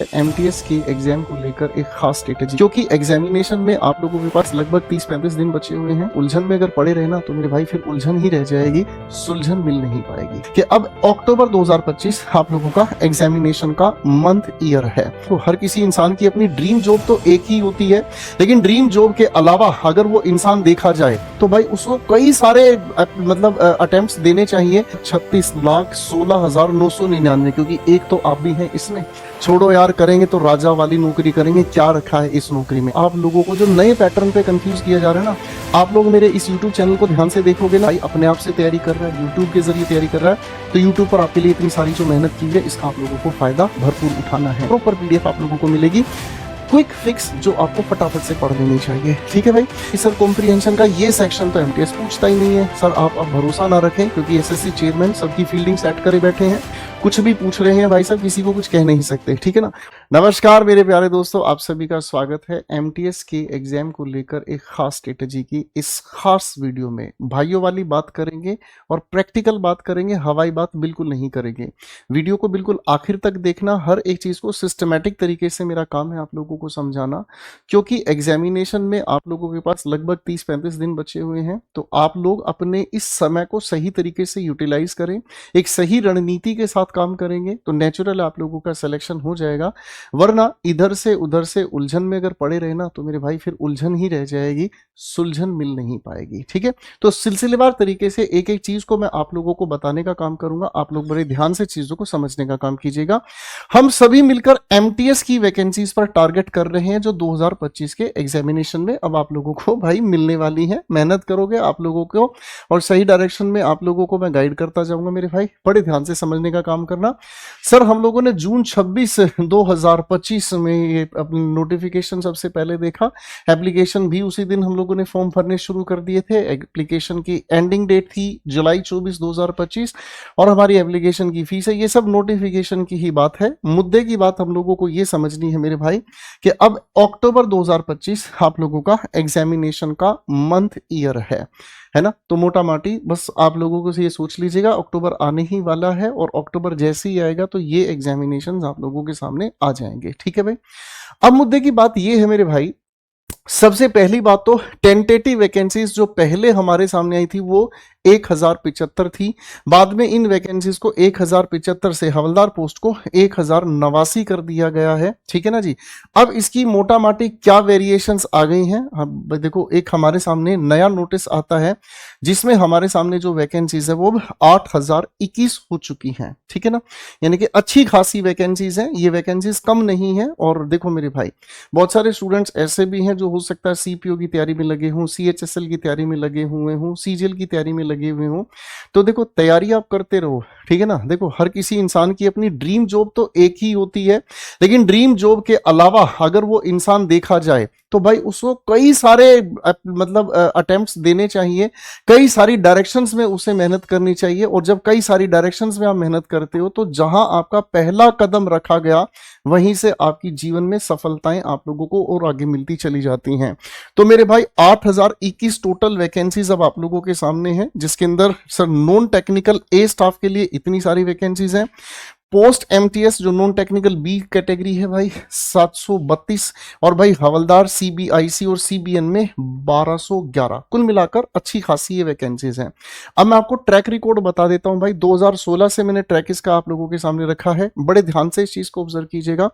MTS की exam को लेकर एक खास स्ट्रेटेजी, क्योंकि एग्जामिनेशन में आप लोगों के पास लगभग 30-35 दिन बचे हुए हैं। उलझन में अगर पड़े रहना तो मेरे भाई फिर उलझन ही रह जाएगी, सुलझन मिल नहीं पाएगी। कि अब अक्टूबर 2025 आप लोगों का एग्जामिनेशन का मंथ ईयर है। तो हर किसी इंसान की अपनी ड्रीम जॉब तो एक ही होती है, लेकिन ड्रीम जॉब के अलावा अगर वो इंसान देखा जाए तो भाई उसको कई सारे अटेम्प्ट्स देने चाहिए। 36,16,999, क्योंकि एक तो आप भी हैं इसमें। छोड़ो यार, करेंगे तो राजा वाली नौकरी करेंगे, क्या रखा है इस नौकरी में। आप लोगों को जो नए पैटर्न पे कंफ्यूज किया जा रहा है ना, आप लोग मेरे इस YouTube चैनल को ध्यान से देखोगे ना, भाई अपने आप से तैयारी कर रहा है, YouTube के जरिए तैयारी कर रहा है, तो YouTube पर आपके लिए इतनी सारी जो मेहनत की है इसका आप लोगों को फायदा भरपूर उठाना है। प्रॉपर PDF आप लोगों को मिलेगी, क्विक फिक्स जो आपको फटाफट से पढ़ लेनी चाहिए। ठीक है भाई। सर कॉम्प्रिहेंशन का ये सेक्शन तो एमटीएस पूछता ही नहीं है सर, आप अब भरोसा ना रखें, क्योंकि एसएससी चेयरमैन सबकी फील्डिंग सेट करे बैठे हैं, कुछ भी पूछ रहे हैं भाई साहब, किसी को कुछ कह नहीं सकते। ठीक है ना। नमस्कार मेरे प्यारे दोस्तों, आप सभी का स्वागत है एमटीएस की एग्जाम को लेकर एक खास स्ट्रेटेजी की इस खास वीडियो में। भाइयों वाली बात करेंगे और प्रैक्टिकल बात करेंगे, हवाई बात बिल्कुल नहीं करेंगे। वीडियो को बिल्कुल आखिर तक देखना, हर एक चीज को सिस्टमैटिक तरीके से मेरा काम है आप लोगों को समझाना, क्योंकि एग्जामिनेशन में आप लोगों के पास लगभग 30-35 दिन बचे हुए हैं। तो आप लोग अपने इस समय को सही तरीके से यूटिलाइज करें, एक सही रणनीति के साथ काम करेंगे तो नेचुरल आप लोगों का सिलेक्शन हो जाएगा। वरना इधर से उधर से उलझन में अगर पड़े रहना तो मेरे भाई फिर उलझन ही रह जाएगी, सुलझन मिल नहीं पाएगी। ठीक है। तो सिलसिलेवार तरीके से एक एक चीज को मैं आप लोगों को बताने का काम करूंगा, आप लोग बड़े ध्यान से चीजों को समझने का काम कीजिएगा। हम सभी मिलकर एमटीएस की वैकेंसीज पर टारगेट कर रहे हैं जो 2025 के एग्जामिनेशन में अब आप लोगों को भाई मिलने वाली है। मेहनत करोगे आप लोगों को और सही डायरेक्शन में आप लोगों को मैं गाइड करता जाऊंगा मेरे भाई, बड़े ध्यान से समझने का काम करना। सर हम लोगों ने जून 26 2025 में ये अपनी नोटिफिकेशन सबसे पहले देखा, एप्लीकेशन भी उसी दिन हम लोगों ने फॉर्म भरने शुरू कर दिए थे। एप्लीकेशन की एंडिंग डेट थी जुलाई 24 2025 और हमारी एप्लीकेशन की फीस है। ये सब नोटिफिकेशन की ही बात है। मुद्दे की बात हम लोगों को ये समझनी है मेरे भाई कि अब अक्टूबर 2025 आप लोगों का एग्जामिनेशन का मंथ ईयर है ना। तो मोटा माटी बस आप लोगों को से ये सोच लीजिएगा, अक्टूबर आने ही वाला है और अक्टूबर जैसे ही आएगा तो ये एग्जामिनेशन आप लोगों के सामने आ जाएंगे। ठीक है भाई। अब मुद्दे की बात ये है मेरे भाई, सबसे पहली बात तो टेंटेटिव वैकेंसीज जो पहले हमारे सामने आई थी वो 1075 थी। बाद में इन वैकेंसीज को 1075 से हवलदार पोस्ट को 1089 कर दिया गया है। ठीक है ना जी। अब इसकी मोटा माटी क्या वेरिएशंस आ गई हैं, अब देखो एक हमारे सामने नया नोटिस आता है जिसमें हमारे सामने जो वैकेंसीज है वो 8021 हो चुकी हैं। ठीक है ना। यानी कि अच्छी खासी वैकेंसीज हैं, ये वैकेंसीज कम नहीं है। और देखो मेरे भाई, बहुत सारे स्टूडेंट्स ऐसे भी हैं जो हो सकता है सीपीओ की तैयारी में लगे हों, सीएचएसएल की तैयारी में लगे हुए हों, सीजीएल की तैयारी में लगे हुए हों। तो देखो तैयारी आप करते रहो। ठीक है ना। देखो हर किसी इंसान की अपनी ड्रीम जॉब तो एक ही होती है, लेकिन ड्रीम जॉब के अलावा अगर वो इंसान देखा जाए तो भाई उसको कई सारे अटेम्प्ट्स देने चाहिए, कई सारी डायरेक्शंस में उसे मेहनत करनी चाहिए। और जब कई सारी डायरेक्शंस में आप मेहनत करते हो तो जहां आपका पहला कदम रखा गया वहीं से आपकी जीवन में सफलताएं आप लोगों को और आगे मिलती चली जाती हैं। तो मेरे भाई 8021 टोटल वैकेंसीज अब आप लोगों के सामने हैं, जिसके अंदर sir non technical A staff के लिए इतनी सारी वैकेंसीज हैं। पोस्ट एमटीएस जो नॉन टेक्निकल बी कैटेगरी है भाई 732, और भाई हवलदार सीबीआईसी और सीबीएन में 1211। कुल मिलाकर अच्छी खासी ये वैकेंसीज हैं। अब मैं आपको ट्रैक रिकॉर्ड बता देता हूं भाई, 2016 से मैंने ट्रैक इसका आप लोगों के सामने रखा है, बड़े ध्यान से इस चीज को ऑब्जर्व कीजिएगा।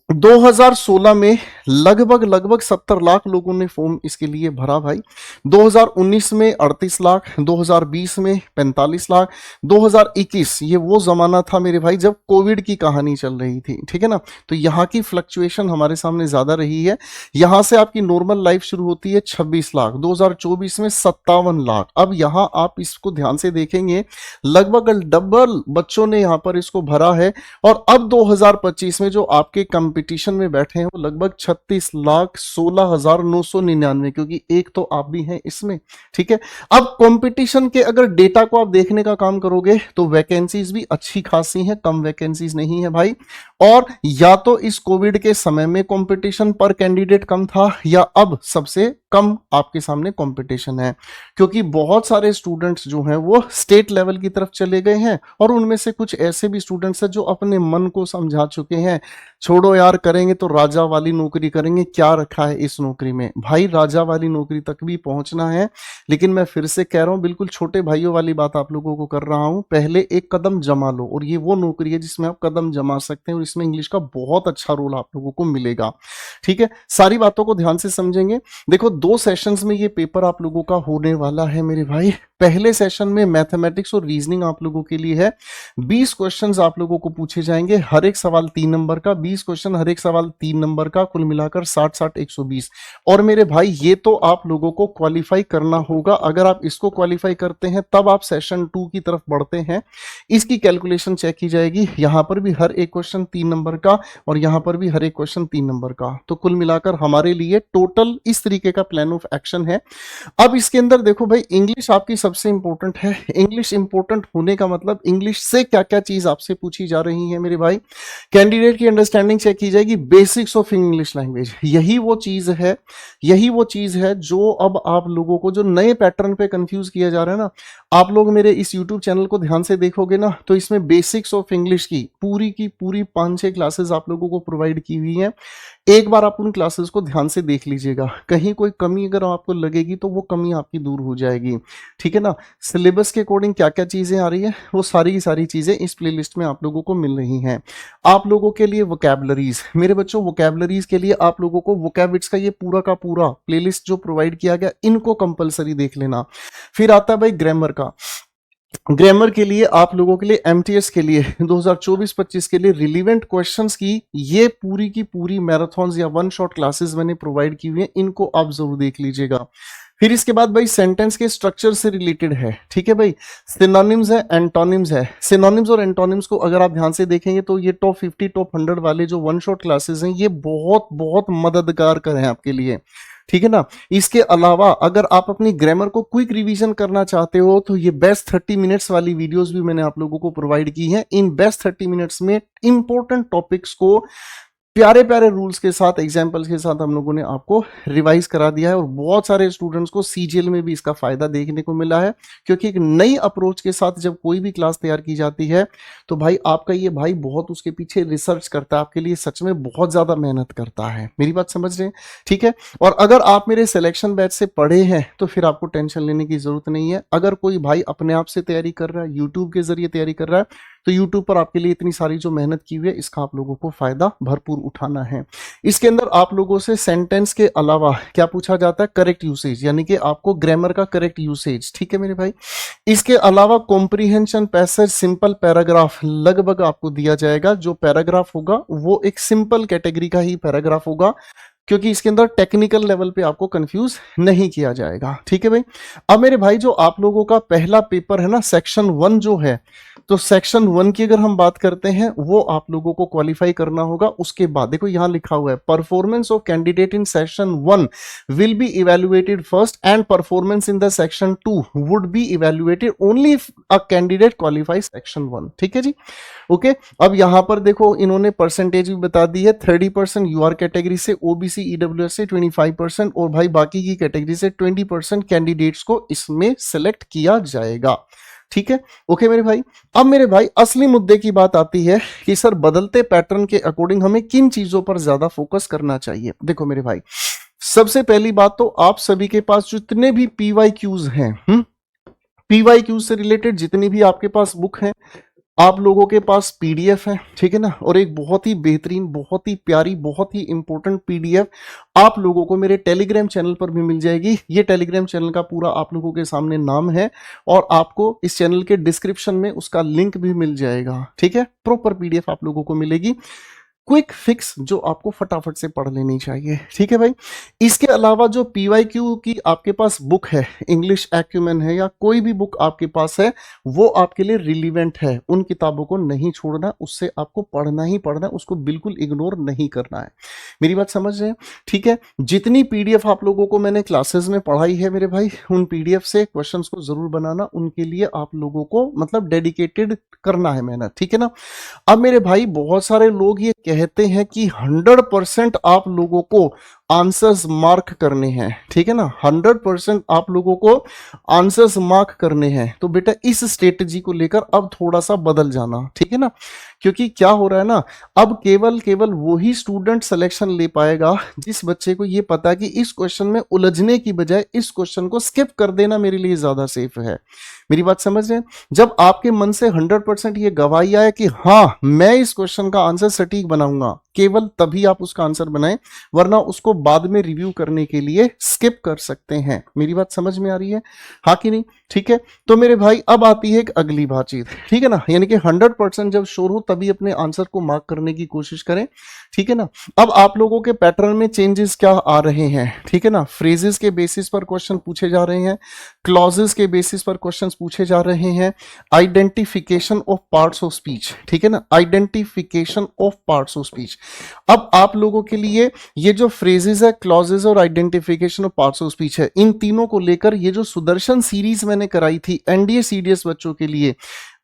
2016 में लगभग 70 लाख लोगों ने फॉर्म इसके लिए भरा भाई। 2019 में 38 लाख, 2020 में 45 लाख, 2021 ये वो जमाना था मेरे भाई जब कोविड की कहानी चल रही थी। ठीक है ना। तो यहाँ की फ्लक्चुएशन हमारे सामने ज्यादा रही है। यहाँ से आपकी नॉर्मल लाइफ शुरू होती है 26 लाख, 2024 में 57 लाख। अब यहाँ आप इसको ध्यान से देखेंगे, लगभग डबल बच्चों ने यहाँ पर इसको भरा है। और अब 2025 में जो आपके कंपटीशन में बैठे हैं वो लगभग 36,16,999, क्योंकि एक तो आप भी हैं इसमें। ठीक है। अब कंपटीशन के अगर डेटा को आप देखने का काम करोगे तो वैकेंसीज भी अच्छी खासी हैं, कम वैकेंसीज नहीं है भाई। और या तो इस कोविड के समय में कंपटीशन पर कैंडिडेट कम था, या अब सबसे कम आपके सामने कंपटीशन है, क्योंकि बहुत सारे स्टूडेंट्स जो हैं वो स्टेट लेवल की तरफ चले गए हैं और उनमें से कुछ ऐसे भी स्टूडेंट्स हैं जो अपने मन को समझा चुके हैं, छोड़ो यार करेंगे तो राजा वाली नौकरी करेंगे, क्या रखा है इस नौकरी में। भाई राजा वाली नौकरी तक भी पहुंचना है, लेकिन मैं फिर से कह रहा हूं, बिल्कुल छोटे भाइयों वाली बात आप लोगों को कर रहा हूं, पहले एक कदम जमा लो, और ये वो नौकरी है जिसमें आप कदम जमा सकते हैं और इसमें इंग्लिश का बहुत अच्छा रोल आप लोगों को मिलेगा। ठीक है, सारी बातों को ध्यान से समझेंगे। देखो 2 सेशंस में ये पेपर आप लोगों का होने वाला है मेरे भाई। पहले सेशन में मैथमेटिक्स और रीजनिंग आप लोगों के लिए है, 20 क्वेश्चंस आप लोगों को पूछे जाएंगे, हर एक सवाल 3 नंबर का, 20 क्वेश्चन हर एक सवाल 3 नंबर का, कुल मिलाकर 60 120। और मेरे भाई ये तो आप लोगों को क्वालिफाई करना होगा, अगर आप इसको क्वालिफाई करते हैं तब आप सेशन 2 की तरफ बढ़ते हैं। इसकी कैलकुलेशन चेक की जाएगी, यहां पर भी हर एक क्वेश्चन 3 नंबर का और यहां पर भी हर एक क्वेश्चन 3 नंबर का, तो कुल मिलाकर हमारे लिए टोटल इस तरीके का प्लान ऑफ एक्शन है। अब इसके अंदर देखो भाई, इंग्लिश आपकी सबसे इंपॉर्टेंट है। इंग्लिश इंपॉर्टेंट होने का मतलब इंग्लिश से क्या क्या चीज आपसे पूछी जा रही है मेरे भाई, कैंडिडेट की अंडरस्टैंडिंग चेक की जाएगी, बेसिक्स ऑफ इंग्लिश लैंग्वेज, यही वो चीज है जो अब आप लोगों को जो नए पैटर्न पे कंफ्यूज किया जा रहा है ना, आप लोग मेरे इस YouTube चैनल को ध्यान से देखोगे ना, तो इसमें बेसिक्स ऑफ इंग्लिश की पूरी 5-6 क्लासेस आप लोगों को प्रोवाइड की हुई है। एक बार आप उन क्लासेस को ध्यान से देख लीजिएगा, कहीं कोई कमी अगर आपको लगेगी तो वो कमी आपकी दूर हो जाएगी। ठीक है ना, सिलेबस के अकॉर्डिंग क्या क्या चीजें आ रही है, वो सारी की सारी चीजें इस प्लेलिस्ट में आप लोगों को मिल रही हैं। आप लोगों के लिए वोकैबुलरीज, मेरे बच्चों वोकैबुलरीज के लिए आप लोगों को वोकैबिट्स का ये पूरा का पूरा प्लेलिस्ट जो प्रोवाइड किया गया, इनको कंपलसरी देख लेना। फिर आता है भाई ग्रामर का, ग्रामर के लिए आप लोगों के लिए एमटीएस के लिए 2024-25 के लिए रिलीवेंट क्वेश्चंस की ये पूरी की पूरी मैराथन्स या वन शॉट क्लासेस मैंने प्रोवाइड की हुई है, इनको आप जरूर देख लीजिएगा। फिर इसके बाद भाई सेंटेंस के स्ट्रक्चर से रिलेटेड है, ठीक है भाई, सिनोनिम्स है, एंटोनिम्स है। सिनोनिम्स और एंटोनिम्स को अगर आप ध्यान से देखेंगे तो ये टॉप 50 टॉप 100 वाले जो वन शॉट क्लासेस हैं, ये बहुत बहुत मददगार कर हैं आपके लिए। ठीक है ना, इसके अलावा अगर आप अपनी ग्रामर को क्विक रिवीजन करना चाहते हो तो ये बेस्ट 30 मिनट्स वाली वीडियोस भी मैंने आप लोगों को प्रोवाइड की हैं। इन बेस्ट 30 मिनट्स में इंपॉर्टेंट टॉपिक्स को प्यारे प्यारे रूल्स के साथ, एग्जाम्पल्स के साथ हम लोगों ने आपको रिवाइज करा दिया है, और बहुत सारे स्टूडेंट्स को सीजीएल में भी इसका फायदा देखने को मिला है, क्योंकि एक नई अप्रोच के साथ जब कोई भी क्लास तैयार की जाती है तो भाई आपका ये भाई बहुत उसके पीछे रिसर्च करता है, आपके लिए सच में बहुत ज्यादा मेहनत करता है। मेरी बात समझ रहे हैं? ठीक है, और अगर आप मेरे सिलेक्शन बैच से पढ़े हैं तो फिर आपको टेंशन लेने की जरूरत नहीं है। अगर कोई भाई अपने आप से तैयारी कर रहा है, यूट्यूब के जरिए तैयारी कर रहा है, तो YouTube पर आपके लिए इतनी सारी जो मेहनत की हुई है, इसका आप लोगों को फायदा भरपूर उठाना है। इसके अंदर आप लोगों से सेंटेंस के अलावा क्या पूछा जाता है, करेक्ट यूसेज, यानी कि आपको ग्रामर का करेक्ट यूसेज। ठीक है मेरे भाई, इसके अलावा कॉम्प्रिहेंशन, पैसेज, सिंपल पैराग्राफ लगभग आपको दिया जाएगा। जो पैराग्राफ होगा वो एक सिंपल कैटेगरी का ही पैराग्राफ होगा, क्योंकि इसके अंदर टेक्निकल लेवल पे आपको कंफ्यूज नहीं किया जाएगा। ठीक है भाई, अब मेरे भाई जो आप लोगों का पहला पेपर है ना, सेक्शन 1 जो है, तो सेक्शन 1 की अगर हम बात करते हैं, वो आप लोगों को क्वालिफाई करना होगा। उसके बाद देखो यहां लिखा हुआ है, performance of candidate in section 1 will be evaluated first and performance in the section 2 would be evaluated only if a candidate qualify section 1। ठीक है जी, ओके। अब यहां पर देखो इन्होंने परसेंटेज भी बता दी है, 30% यूआर कैटेगरी से, ओबीसी ईडब्ल्यूएस से 25%, और भाई बाकी की कैटेगरी से 20% कैंडिडेट्स को इसमें सेलेक्ट किया जाएगा। ठीक है, ओके मेरे भाई। अब मेरे भाई असली मुद्दे की बात आती है कि सर बदलते पैटर्न के अकॉर्डिंग हमें किन चीजों पर ज्यादा फोकस करना चाहिए। देखो मेरे भाई, सबसे पहली बात तो आप सभी के पास जितने भी पीवाईक्यूज हैं, पीवाईक्यूज से रिलेटेड जितनी भी आपके पास बुक है, आप लोगों के पास पीडीएफ है, ठीक है ना, और एक बहुत ही बेहतरीन, बहुत ही प्यारी, बहुत ही इंपॉर्टेंट पीडीएफ आप लोगों को मेरे टेलीग्राम चैनल पर भी मिल जाएगी। ये टेलीग्राम चैनल का पूरा आप लोगों के सामने नाम है, और आपको इस चैनल के डिस्क्रिप्शन में उसका लिंक भी मिल जाएगा। ठीक है, प्रॉपर पीडीएफ आप लोगों को मिलेगी, क्विक फिक्स, जो आपको फटाफट से पढ़ लेनी चाहिए। ठीक है भाई, इसके अलावा जो पीवाईक्यू की आपके पास बुक है, इंग्लिश एक्यूमेन है या कोई भी बुक आपके पास है, वो आपके लिए रिलीवेंट है। उन किताबों को नहीं छोड़ना, उससे आपको पढ़ना ही पढ़ना, उसको बिल्कुल इग्नोर नहीं करना है। मेरी बात समझ रहे हैं? ठीक है, जितनी पीडीएफ आप लोगों को मैंने क्लासेस में पढ़ाई है मेरे भाई, उन पीडीएफ से क्वेश्चंस को जरूर बनाना, उनके लिए आप लोगों को मतलब डेडिकेटेड करना है मेहनत। ठीक है ना। अब मेरे भाई बहुत सारे लोग ये कहते हैं कि 100% आप लोगों को आंसर्स मार्क करने हैं, ठीक है ना, 100% आप लोगों को आंसर्स मार्क करने हैं। तो बेटा इस स्ट्रेटजी को लेकर अब थोड़ा सा बदल जाना, ठीक है ना, क्योंकि क्या हो रहा है ना, अब केवल केवल वही स्टूडेंट सिलेक्शन ले पाएगा जिस बच्चे को ये पता है कि इस क्वेश्चन में उलझने की बजाय इस क्वेश्चन को स्किप कर देना मेरे लिए ज्यादा सेफ है। मेरी बात समझ रहे हैं? जब आपके मन से 100% ये गवाही आए कि हाँ मैं इस क्वेश्चन का आंसर सटीक बनाऊंगा, केवल तभी आप उसका आंसर बनाएं, वरना उसको बाद में रिव्यू करने के लिए स्किप कर सकते हैं। मेरी बात समझ में आ रही है, हाँ कि नहीं? ठीक है, तो मेरे भाई अब आती है एक अगली बातचीत, ठीक है ना, यानी कि 100% जब श्योर हो तभी अपने आंसर को मार्क करने की कोशिश करें, ठीक है ना। अब आप लोगों के पैटर्न में चेंजेस क्या आ रहे हैं, ठीक है ना, फ्रेजेस के बेसिस पर क्वेश्चन पूछे जा रहे हैं, क्लॉजेस के बेसिस पर क्वेश्चंस पूछे जा रहे हैं, identification of parts of speech, ठीक है ना, identification of parts of speech. अब आप लोगों के लिए ये जो फ्रेजेस है, क्लॉजेस और identification of parts of speech है, इन तीनों को लेकर ये जो सुदर्शन सीरीज मैंने कराई थी एनडीए सीडीएस बच्चों के लिए,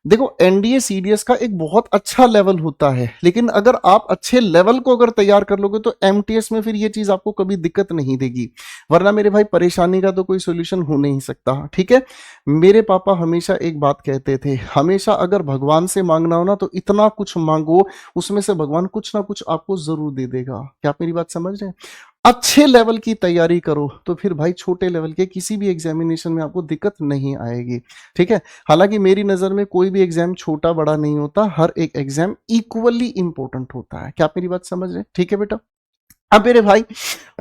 देखो एनडीए सीडीएस का एक बहुत अच्छा लेवल होता है, लेकिन अगर आप अच्छे लेवल को अगर तैयार कर लोगे तो एमटीएस में फिर ये चीज आपको कभी दिक्कत नहीं देगी, वरना मेरे भाई परेशानी का तो कोई सोल्यूशन हो नहीं सकता, ठीक है। मेरे पापा हमेशा एक बात कहते थे, हमेशा अगर भगवान से मांगना हो ना तो इतना कुछ मांगो उसमें से भगवान कुछ ना कुछ आपको जरूर दे देगा। क्या आप मेरी बात समझ रहे हैं? अच्छे लेवल की तैयारी करो तो फिर भाई छोटे लेवल के किसी भी एग्जामिनेशन में आपको दिक्कत नहीं आएगी, ठीक है। हालांकि मेरी नजर में कोई भी एग्जाम छोटा बड़ा नहीं होता, हर एक एग्जाम इक्वली इंपॉर्टेंट होता है। क्या आप मेरी बात समझ रहे हैं? ठीक है बेटा। अब मेरे भाई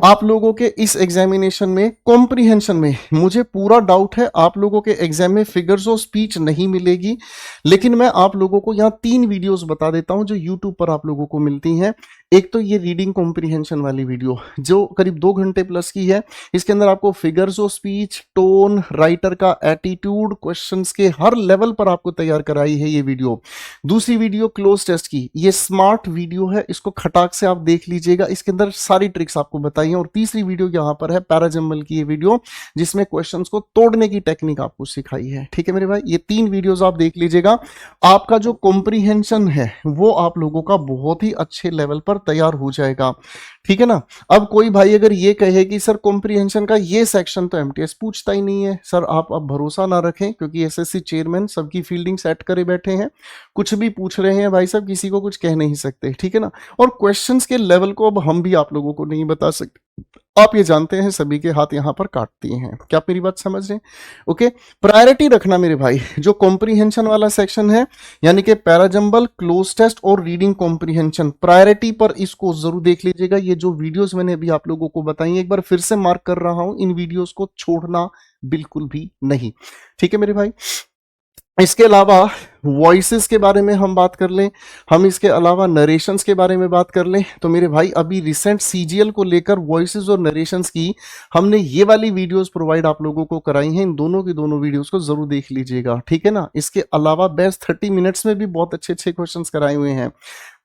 आप लोगों के इस एग्जामिनेशन में कॉम्प्रिहेंशन में मुझे पूरा डाउट है आप लोगों के एग्जाम में फिगर्स ऑफ स्पीच नहीं मिलेगी, लेकिन मैं आप लोगों को यहाँ 3 वीडियोस बता देता हूं जो यूट्यूब पर आप लोगों को मिलती हैं। एक तो ये रीडिंग कॉम्प्रिहेंशन वाली वीडियो जो करीब 2 घंटे प्लस की है, इसके अंदर आपको figures of speech, tone, writer का एटीट्यूड, क्वेश्चंस के हर लेवल पर आपको तैयार कराई है ये वीडियो। दूसरी वीडियो क्लोज टेस्ट की, ये स्मार्ट वीडियो है, इसको खटाक से आप देख लीजिएगा, इसके अंदर सारी ट्रिक्स आपको बताई है। और तीसरी वीडियो यहां पर है पैराजम्बल की ये वीडियो, जिसमें क्वेश्चंस को तोड़ने की टेक्निक आपको सिखाई है, ठीक है मेरे भाई। ये 3 वीडियोस आप देख लीजिएगा, आपका जो कॉम्प्रिहेंशन है वो आप लोगों का बहुत ही अच्छे लेवल पर तैयार हो जाएगा, ठीक है ना। अब कोई भाई अगर ये कहे कि सर कॉम्प्रिहेंशन का ये सेक्शन तो एमटीएस पूछता ही नहीं है, सर आप अब भरोसा ना रखें, क्योंकि एसएससी चेयरमैन सबकी फील्डिंग सेट करे बैठे हैं, कुछ भी पूछ रहे हैं भाई साहब, किसी को कुछ कह नहीं सकते, ठीक है ना। और क्वेश्चंस के लेवल को अब हम भी आप लोगों को नहीं बता सकते, आप ये जानते हैं सभी के हाथ यहां पर काटती हैं। क्या आप मेरी बात समझ रहे हैं? ओके, प्रायोरिटी रखना मेरे भाई, जो कॉम्प्रिहेंशन वाला सेक्शन है यानी कि पैराजम्बल, क्लोज टेस्ट और रीडिंग कॉम्प्रिहेंशन, प्रायोरिटी पर इसको जरूर देख लीजिएगा। ये जो वीडियोस मैंने अभी आप लोगों को बताई, एक बार फिर से मार्क कर रहा हूं, इन वीडियोस को छोड़ना बिल्कुल भी नहीं, ठीक है मेरे भाई। इसके अलावा वॉइसेस के बारे में हम बात कर लें, हम इसके अलावा नरेशंस के बारे में बात कर लें, तो मेरे भाई अभी रिसेंट सीजीएल को लेकर वॉइसेस और नरेशंस की हमने ये वाली वीडियोस प्रोवाइड आप लोगों को कराई हैं, इन दोनों की दोनों वीडियोस को जरूर देख लीजिएगा, ठीक है ना। इसके अलावा बेस्ट 30 मिनट्स में भी बहुत अच्छे अच्छे क्वेश्चंस कराए हुए हैं।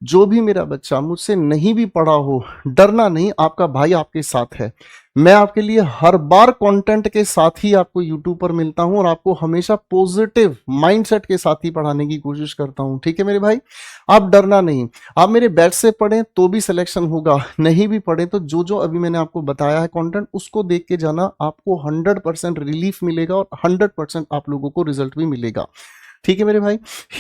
जो भी मेरा बच्चा मुझसे नहीं भी पढ़ा हो, डरना नहीं, आपका भाई आपके साथ है। मैं आपके लिए हर बार कंटेंट के साथ ही आपको यूट्यूब पर मिलता हूं और आपको हमेशा पॉजिटिव माइंडसेट के साथ ही पढ़ाने की कोशिश करता हूं, ठीक है मेरे भाई। आप डरना नहीं, आप मेरे बैच से पढ़ें तो भी सिलेक्शन होगा, नहीं भी पढ़े तो जो जो अभी मैंने आपको बताया है कंटेंट, उसको देख के जाना, आपको 100% रिलीफ मिलेगा और 100% आप लोगों को रिजल्ट भी मिलेगा, ठीक है मेरे भाई।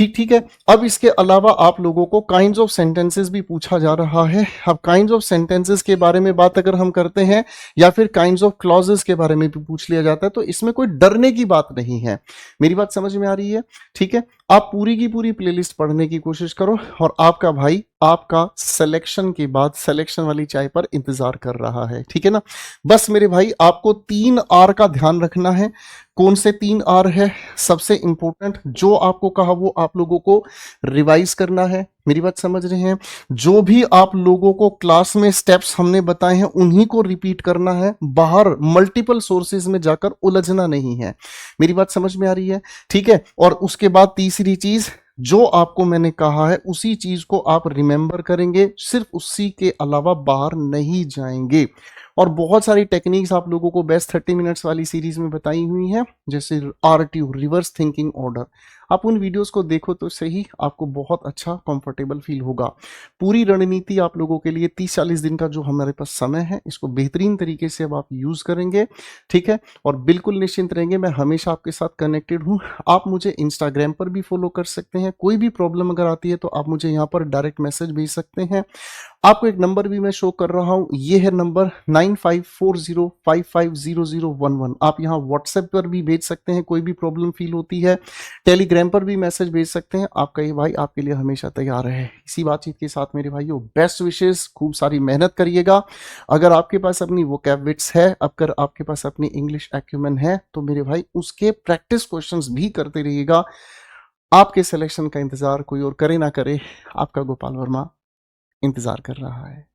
ठीक है, अब इसके अलावा आप लोगों को काइंड्स ऑफ सेंटेंसेस भी पूछा जा रहा है। अब काइंड्स ऑफ सेंटेंसेस के बारे में बात अगर हम करते हैं या फिर काइंड्स ऑफ क्लॉजेस के बारे में भी पूछ लिया जाता है, तो इसमें कोई डरने की बात नहीं है। मेरी बात समझ में आ रही है? ठीक है, आप पूरी की पूरी प्लेलिस्ट पढ़ने की कोशिश करो और आपका भाई आपका सिलेक्शन के बाद सिलेक्शन वाली चाय पर इंतजार कर रहा है, ठीक है ना। बस मेरे भाई आपको 3 आर का ध्यान रखना है। कौन से 3 आर है? सबसे इंपॉर्टेंट, जो आपको कहा वो आप लोगों को रिवाइज करना है, मेरी बात समझ रहे हैं। जो भी आप लोगों को क्लास में स्टेप्स हमने बताए हैं उन्हीं को रिपीट करना है, बाहर मल्टीपल सोर्सेज में जाकर उलझना नहीं है, मेरी बात समझ में आ रही है? ठीक है, और उसके बाद तीसरी चीज, जो आपको मैंने कहा है उसी चीज को आप रिमेंबर करेंगे, सिर्फ उसी के अलावा बाहर नहीं जाएंगे। और बहुत सारी टेक्निक्स आप लोगों को बेस्ट 30 मिनट्स वाली सीरीज में बताई हुई हैं, जैसे RTO, रिवर्स थिंकिंग ऑर्डर। आप उन वीडियोस को देखो तो सही, आपको बहुत अच्छा कंफर्टेबल फील होगा। पूरी रणनीति आप लोगों के लिए 30-40 दिन का जो हमारे पास समय है, इसको बेहतरीन तरीके से अब आप यूज़ करेंगे, ठीक है? और बिल्कुल निश्चिंत रहेंगे, मैं हमेशा आपके साथ कनेक्टेड हूँ। आप मुझे इंस्टाग्राम पर भी फॉलो कर सकते हैं। कोई भी प्रॉब्लम अगर आती है तो आप मुझे यहाँ पर डायरेक्ट मैसेज भेज सकते हैं। आपको एक नंबर भी मैं शो कर रहा हूँ, ये है नंबर 9540550011। आप यहाँ व्हाट्सएप पर भी भेज सकते हैं, कोई भी प्रॉब्लम फील होती है। टेलीग्राम पर भी मैसेज भेज सकते हैं। आपका ये भाई आपके लिए हमेशा तैयार है। इसी बातचीत के साथ मेरे भाइयों, बेस्ट विशेस, खूब सारी मेहनत करिएगा। अगर आपके पास अपनी वोकैब है, अगर आपके पास अपनी इंग्लिश एक्यूमेन है, तो मेरे भाई उसके प्रैक्टिस क्वेश्चंस भी करते रहिएगा। आपके सिलेक्शन का इंतजार कोई और करे ना करे, आपका गोपाल वर्मा इंतजार कर रहा है।